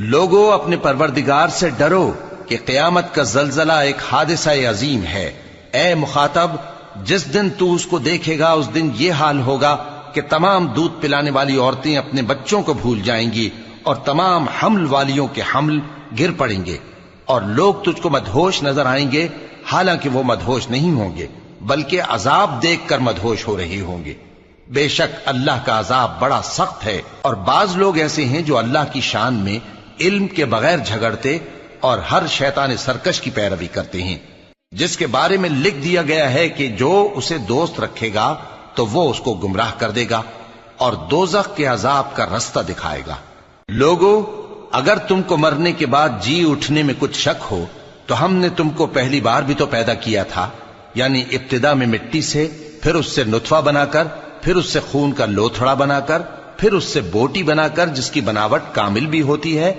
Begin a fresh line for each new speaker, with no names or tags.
لوگو اپنے پروردگار سے ڈرو کہ قیامت کا زلزلہ ایک حادثہ عظیم ہے۔ اے مخاطب، جس دن تو اس کو دیکھے گا اس دن یہ حال ہوگا کہ تمام دودھ پلانے والی عورتیں اپنے بچوں کو بھول جائیں گی اور تمام حمل والیوں کے حمل گر پڑیں گے، اور لوگ تجھ کو مدہوش نظر آئیں گے، حالانکہ وہ مدہوش نہیں ہوں گے بلکہ عذاب دیکھ کر مدہوش ہو رہے ہوں گے۔ بے شک اللہ کا عذاب بڑا سخت ہے، اور بعض لوگ ایسے ہیں جو اللہ کی شان میں علم کے بغیر جھگڑتے اور ہر شیطان سرکش کی پیروی کرتے ہیں، جس کے بارے میں لکھ دیا گیا ہے کہ جو اسے دوست رکھے گا تو وہ اس کو گمراہ کر دے گا اور دوزخ کے عذاب کا رستہ دکھائے گا۔ لوگو، اگر تم کو مرنے کے بعد جی اٹھنے میں کچھ شک ہو تو ہم نے تم کو پہلی بار بھی تو پیدا کیا تھا، یعنی ابتدا میں مٹی سے، پھر اس سے نطفہ بنا کر، پھر اس سے خون کا لوتھڑا بنا کر، پھر اس سے بوٹی بنا کر جس کی بناوٹ کامل بھی ہوتی ہے